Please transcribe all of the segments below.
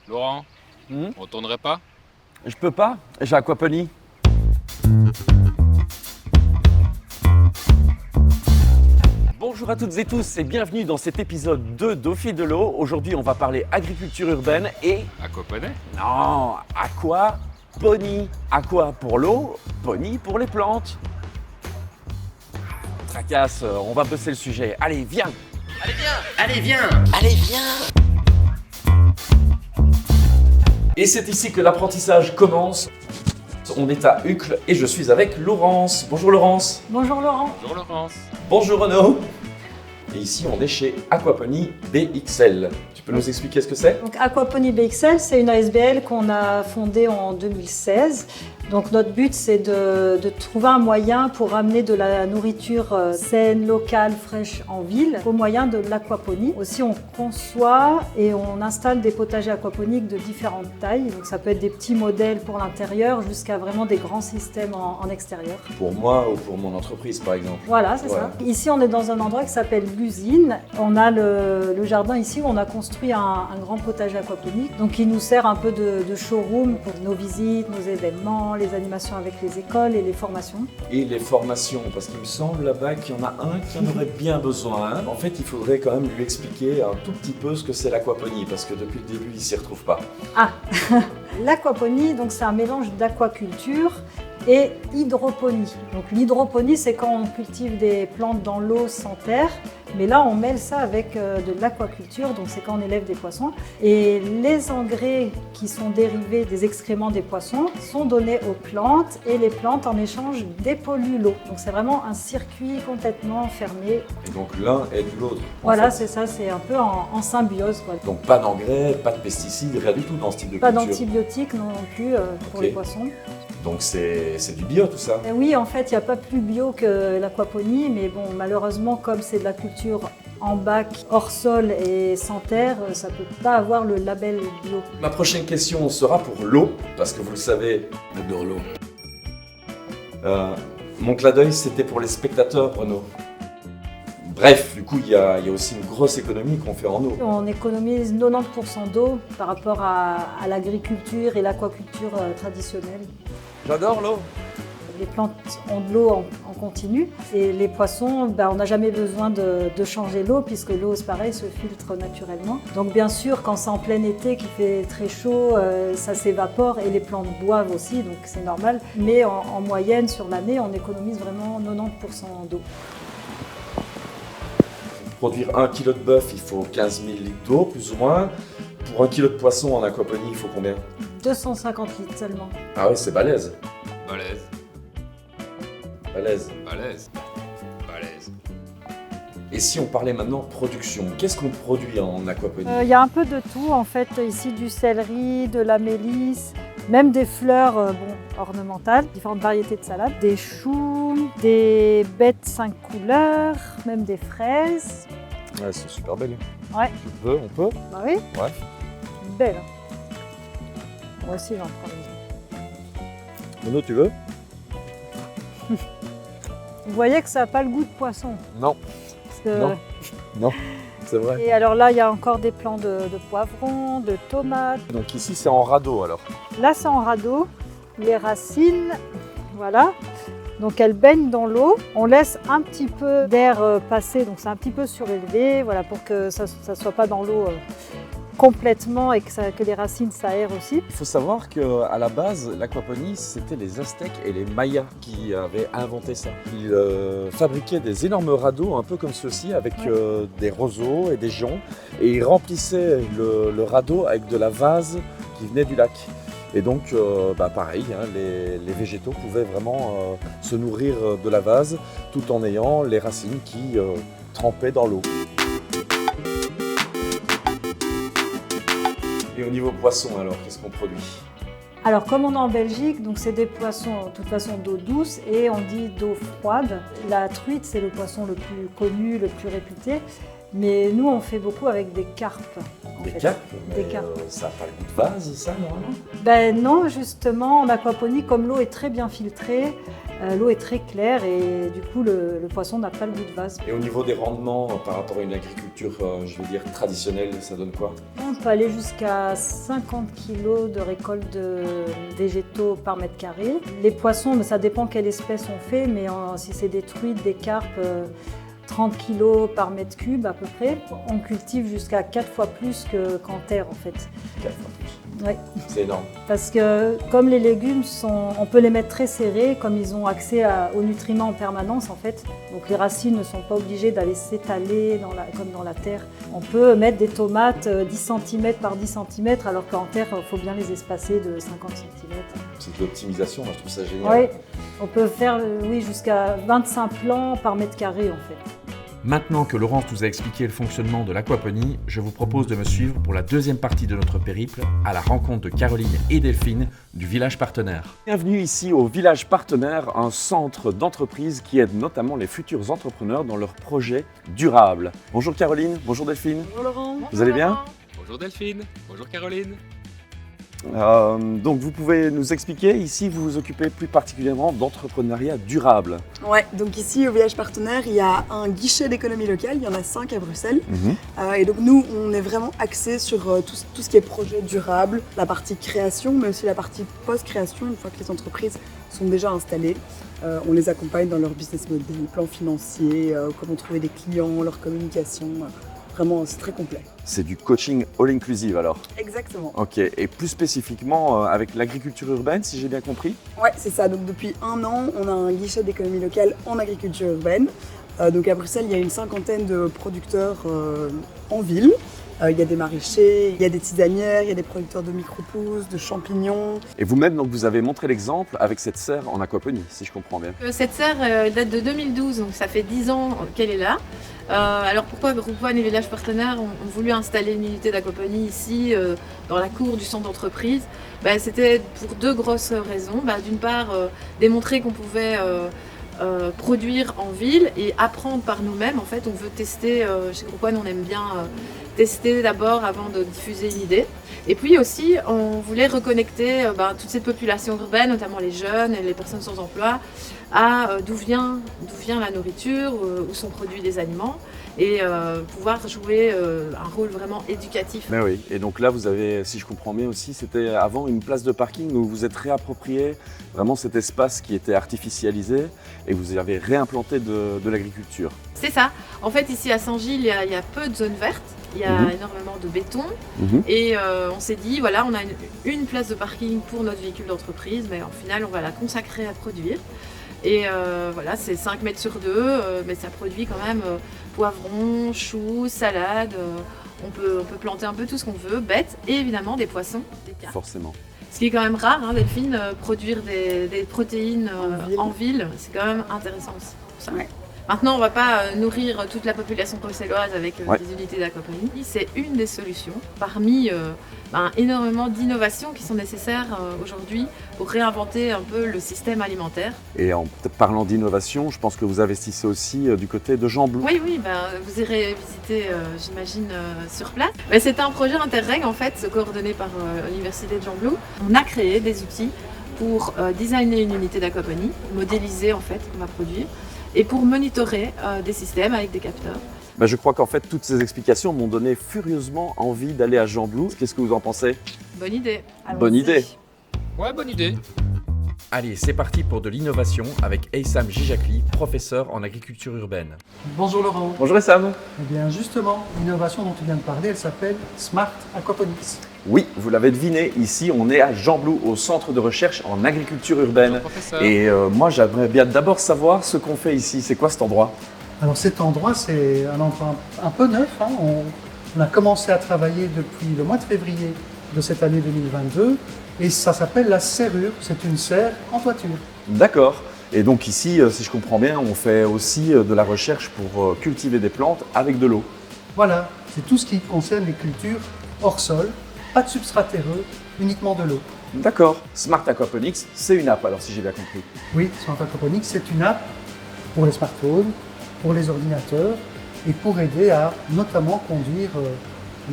Laurent, on tournerait pas? Je peux pas, j'ai aquaponie. Bonjour à toutes et tous et bienvenue dans cet épisode 2 d'Au fil de l'eau. Aujourd'hui, on va parler agriculture urbaine et... Aquaponie? Non, aquaponie. Aqua pour l'eau, pony pour les plantes. Tracasse, on va bosser le sujet. Allez, viens. Allez, viens. Et c'est ici que l'apprentissage commence. On est à Uccle et je suis avec Laurence. Bonjour Laurence. Bonjour Laurent. Bonjour Laurence. Bonjour Renaud. Et ici, on est chez Aquaponie BXL. Tu peux nous expliquer ce que c'est? Donc Aquaponie BXL, c'est une ASBL qu'on a fondée en 2016. Donc notre but, c'est de trouver un moyen pour ramener de la nourriture saine, locale, fraîche en ville au moyen de l'aquaponie. Aussi, on conçoit et on installe des potagers aquaponiques de différentes tailles. Donc ça peut être des petits modèles pour l'intérieur jusqu'à vraiment des grands systèmes en extérieur. Pour moi ou pour mon entreprise, par exemple. Voilà, c'est ça. Ici, on est dans un endroit qui s'appelle l'usine. On a le jardin ici où on a construit un grand potager aquaponique. Donc, il nous sert un peu de showroom pour nos visites, nos événements, les animations avec les écoles et les formations. Et les formations, parce qu'il me semble là-bas qu'il y en a un qui en aurait bien besoin. En fait, il faudrait quand même lui expliquer un tout petit peu ce que c'est l'aquaponie, parce que depuis le début, il s'y retrouve pas. Ah L'aquaponie, donc c'est un mélange d'aquaculture et hydroponie. Donc l'hydroponie, c'est quand on cultive des plantes dans l'eau sans terre, mais là on mêle ça avec de l'aquaculture, donc c'est quand on élève des poissons. Et les engrais qui sont dérivés des excréments des poissons sont donnés aux plantes et les plantes en échange dépolluent l'eau. Donc c'est vraiment un circuit complètement fermé. Et donc l'un aide l'autre. Voilà, c'est ça, c'est un peu en symbiose, quoi. Donc pas d'engrais, pas de pesticides, rien du tout dans ce type de Pas culture. d'antibiotiques non plus pour les poissons. Donc c'est du bio tout ça. Et oui, en fait, il n'y a pas plus bio que l'aquaponie, mais bon, malheureusement, comme c'est de la culture en bac, hors sol et sans terre, ça ne peut pas avoir le label bio. Ma prochaine question sera pour l'eau, parce que vous le savez, j'adore l'eau. Mon clin d'œil, c'était pour les spectateurs, Renaud. Bref, du coup, il y a aussi une grosse économie qu'on fait en eau. On économise 90% d'eau par rapport à l'agriculture et l'aquaculture traditionnelle. J'adore l'eau. Les plantes ont de l'eau en continu et les poissons, on n'a jamais besoin de changer l'eau puisque l'eau, c'est pareil, se filtre naturellement. Donc bien sûr, quand c'est en plein été, qu'il fait très chaud, ça s'évapore et les plantes boivent aussi, donc c'est normal. Mais en moyenne, sur l'année, on économise vraiment 90% d'eau. Pour produire 1 kg de bœuf, il faut 15 000 litres d'eau, plus ou moins. Pour 1 kg de poisson en aquaponie, il faut combien? 250 litres seulement. Ah oui, c'est balèze. Balèze. Balèze. Balèze. Balèze. Et si on parlait maintenant production, qu'est-ce qu'on produit en aquaponie? Il y a un peu de tout en fait, ici du céleri, de la mélisse, même des fleurs ornementales, différentes variétés de salades, des choux, des baies de 5 couleurs, même des fraises. Ouais, c'est super belle. Ouais. On peut? Bah oui. Ouais. Belle. Moi aussi j'en prends une. Renaud, tu veux? Vous voyez que ça n'a pas le goût de poisson. Non. Parce que... Non, c'est vrai. Et alors là, il y a encore des plants de poivrons, de tomates. Donc ici, c'est en radeau alors. Là, c'est en radeau. Les racines, voilà. Donc elles baignent dans l'eau. On laisse un petit peu d'air passer, donc c'est un petit peu surélevé, voilà, pour que ça ne soit pas dans l'eau complètement et que les racines s'aèrent aussi. Il faut savoir qu'à la base, l'aquaponie, c'était les Aztèques et les Mayas qui avaient inventé ça. Ils fabriquaient des énormes radeaux, un peu comme ceux-ci, avec des roseaux et des joncs. Et ils remplissaient le radeau avec de la vase qui venait du lac. Et donc, pareil, hein, les végétaux pouvaient vraiment se nourrir de la vase tout en ayant les racines qui trempaient dans l'eau. Et au niveau poisson, alors, qu'est-ce qu'on produit? Alors, comme on est en Belgique, donc c'est des poissons de toute façon d'eau douce et on dit d'eau froide. La truite, c'est le poisson le plus connu, le plus réputé. Mais nous, on fait beaucoup avec des carpes. en Des fait. carpes. Des mais, carpes. ça n'a pas le goût de vase, ça, normalement? Ben non, justement, en aquaponie, comme l'eau est très bien filtrée, l'eau est très claire et du coup, le poisson n'a pas le goût de vase. Et au niveau des rendements, par rapport à une agriculture, je veux dire, traditionnelle, ça donne quoi? On peut aller jusqu'à 50 kg de récolte de végétaux par mètre carré. Les poissons, ça dépend quelle espèce on fait, mais si c'est des truites, des carpes, 30 kg par mètre cube à peu près. On cultive jusqu'à 4 fois plus qu'en terre en fait. 4 fois plus. Ouais. C'est énorme. Parce que comme les légumes, on peut les mettre très serrés, comme ils ont accès aux nutriments en permanence en fait. Donc les racines ne sont pas obligées d'aller s'étaler comme dans la terre. On peut mettre des tomates 10 cm par 10 cm alors qu'en terre, il faut bien les espacer de 50 cm. C'est de l'optimisation, moi je trouve ça génial. Oui, on peut faire jusqu'à 25 plants par mètre carré en fait. Maintenant que Laurence nous a expliqué le fonctionnement de l'aquaponie, je vous propose de me suivre pour la deuxième partie de notre périple à la rencontre de Caroline et Delphine du village partenaire. Bienvenue ici au Village Partenaire, un centre d'entreprise qui aide notamment les futurs entrepreneurs dans leurs projets durables. Bonjour Caroline, bonjour Delphine. Bonjour Laurent. Vous allez bien? Bonjour Delphine. Bonjour Caroline. Donc vous pouvez nous expliquer, ici vous vous occupez plus particulièrement d'entrepreneuriat durable. Ouais, donc ici au Village Partenaire, il y a un guichet d'économie locale, il y en a 5 à Bruxelles. Et donc nous, on est vraiment axé sur tout ce qui est projet durable, la partie création, mais aussi la partie post-création, une fois que les entreprises sont déjà installées. On les accompagne dans leur business model, plan financier, comment trouver des clients, leur communication. Vraiment, c'est très complet. C'est du coaching all-inclusive alors? Exactement. Ok, et plus spécifiquement avec l'agriculture urbaine, si j'ai bien compris? Ouais, c'est ça. Donc depuis 1 an, on a un guichet d'économie locale en agriculture urbaine. Donc à Bruxelles, il y a une 50aine de producteurs en ville. Il y a des maraîchers, il y a des tisanières, il y a des producteurs de micro-pousses, de champignons. Et vous-même, donc, vous avez montré l'exemple avec cette serre en aquaponie, si je comprends bien. Cette serre date de 2012, donc ça fait 10 ans qu'elle est là. Alors pourquoi Groupe One et Village Partenaire ont voulu installer une unité d'aquaponie ici, dans la cour du centre d'entreprise? C'était pour 2 grosses raisons. D'une part, démontrer qu'on pouvait produire en ville et apprendre par nous-mêmes. En fait, on veut tester, chez Groupe One, on aime bien tester d'abord avant de diffuser une idée. Et puis aussi, on voulait reconnecter toute cette population urbaine, notamment les jeunes et les personnes sans emploi, à d'où vient la nourriture, où sont produits les aliments, et pouvoir jouer un rôle vraiment éducatif. Mais oui, et donc là vous avez, si je comprends bien aussi, c'était avant une place de parking où vous êtes réapproprié vraiment cet espace qui était artificialisé et vous avez réimplanté de l'agriculture. C'est ça. En fait, ici à Saint-Gilles, il y a peu de zones vertes. Il y a énormément de béton et on s'est dit, voilà, on a une place de parking pour notre véhicule d'entreprise, mais en final, on va la consacrer à produire. Et voilà, c'est 5 mètres sur 2, mais ça produit quand même poivrons, choux, salades. On peut planter un peu tout ce qu'on veut, bêtes, et évidemment des poissons, des carpes. Forcément. Ce qui est quand même rare, hein, Delphine, produire des protéines en ville, c'est quand même intéressant aussi. Ça. Ouais. Maintenant, on ne va pas nourrir toute la population bruxelloise avec des unités d'aquaponie. C'est une des solutions parmi énormément d'innovations qui sont nécessaires aujourd'hui pour réinventer un peu le système alimentaire. Et en parlant d'innovation, je pense que vous investissez aussi du côté de Jean Blou. Oui, vous irez visiter, j'imagine, sur place. C'est un projet Interreg, en fait, coordonné par l'Université de Jean Blou. On a créé des outils pour designer une unité d'aquaponie, modéliser en fait ce qu'on va produire, et pour monitorer des systèmes avec des capteurs. Je crois qu'en fait, toutes ces explications m'ont donné furieusement envie d'aller à Jean Blou. Qu'est-ce que vous en pensez? Bonne idée. Bonne idée. Ouais, bonne idée. Allez, c'est parti pour de l'innovation avec Eysam Jijakli, professeur en agriculture urbaine. Bonjour Laurent. Bonjour Essam. Eh bien justement, l'innovation dont tu viens de parler, elle s'appelle Smart Aquaponics. Oui, vous l'avez deviné, ici on est à Jean Blou, au centre de recherche en agriculture urbaine. Bonjour, professeur. Et moi j'aimerais bien d'abord savoir ce qu'on fait ici. C'est quoi cet endroit? Alors cet endroit, c'est un endroit un peu neuf. On a commencé à travailler depuis le mois de février de cette année 2022 et ça s'appelle la serrure. C'est une serre en toiture. D'accord. Et donc ici, si je comprends bien, on fait aussi de la recherche pour cultiver des plantes avec de l'eau. Voilà, c'est tout ce qui concerne les cultures hors sol, pas de substrat terreux, uniquement de l'eau. D'accord. Smart Aquaponics, c'est une app alors si j'ai bien compris. Oui, Smart Aquaponics, c'est une app pour les smartphones, pour les ordinateurs, et pour aider à notamment conduire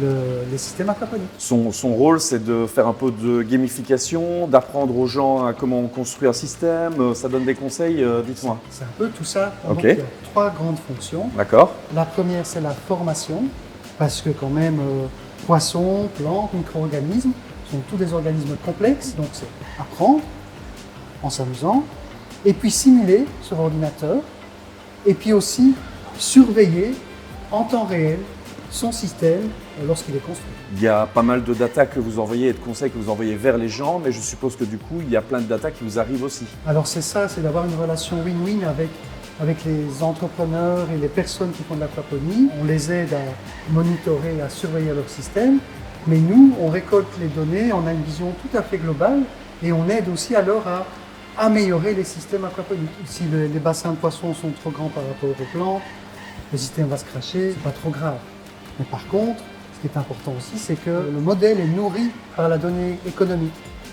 les systèmes aquaponiques. Son rôle, c'est de faire un peu de gamification, d'apprendre aux gens à comment on construit un système. Ça donne des conseils, dites-moi. C'est un peu tout ça. Ok. Donc, il y a 3 grandes fonctions. D'accord. La première, c'est la formation, parce que quand même, poissons, plantes, micro-organismes sont tous des organismes complexes, donc c'est apprendre en s'amusant, et puis simuler sur ordinateur, et puis aussi surveiller en temps réel son système lorsqu'il est construit. Il y a pas mal de data que vous envoyez et de conseils que vous envoyez vers les gens, mais je suppose que du coup, il y a plein de data qui vous arrivent aussi. Alors c'est ça, c'est d'avoir une relation win-win avec les entrepreneurs et les personnes qui font de l'aquaponie. On les aide à monitorer, à surveiller leur système, mais nous, on récolte les données, on a une vision tout à fait globale et on aide aussi alors à améliorer les systèmes aquaponiques. Si les bassins de poissons sont trop grands par rapport aux plantes, le système va se cracher, c'est pas trop grave. Mais par contre, ce qui est important aussi, c'est que le modèle est nourri par la donnée économique.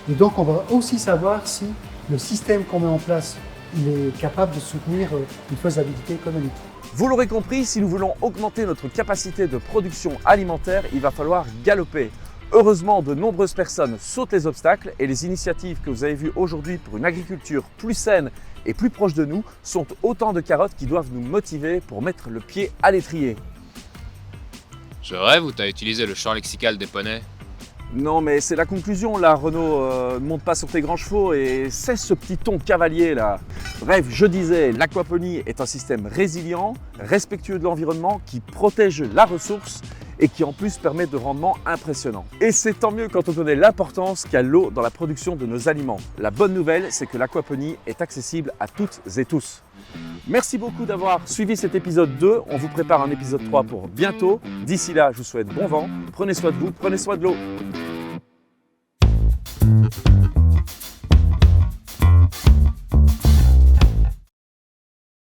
Et donc, on va aussi savoir si le système qu'on met en place, il est capable de soutenir une faisabilité économique. Vous l'aurez compris, si nous voulons augmenter notre capacité de production alimentaire, il va falloir galoper. Heureusement, de nombreuses personnes sautent les obstacles et les initiatives que vous avez vues aujourd'hui pour une agriculture plus saine et plus proche de nous sont autant de carottes qui doivent nous motiver pour mettre le pied à l'étrier. Je rêve ou t'as utilisé le champ lexical des poneys? Non mais c'est la conclusion là, Renaud, ne monte pas sur tes grands chevaux et cesse ce petit ton cavalier là. Bref, je disais, l'aquaponie est un système résilient, respectueux de l'environnement, qui protège la ressource et qui en plus permet de rendements impressionnants. Et c'est tant mieux quand on connaît l'importance qu'a l'eau dans la production de nos aliments. La bonne nouvelle, c'est que l'aquaponie est accessible à toutes et tous. Merci beaucoup d'avoir suivi cet épisode 2. On vous prépare un épisode 3 pour bientôt. D'ici là, je vous souhaite bon vent. Prenez soin de vous, prenez soin de l'eau.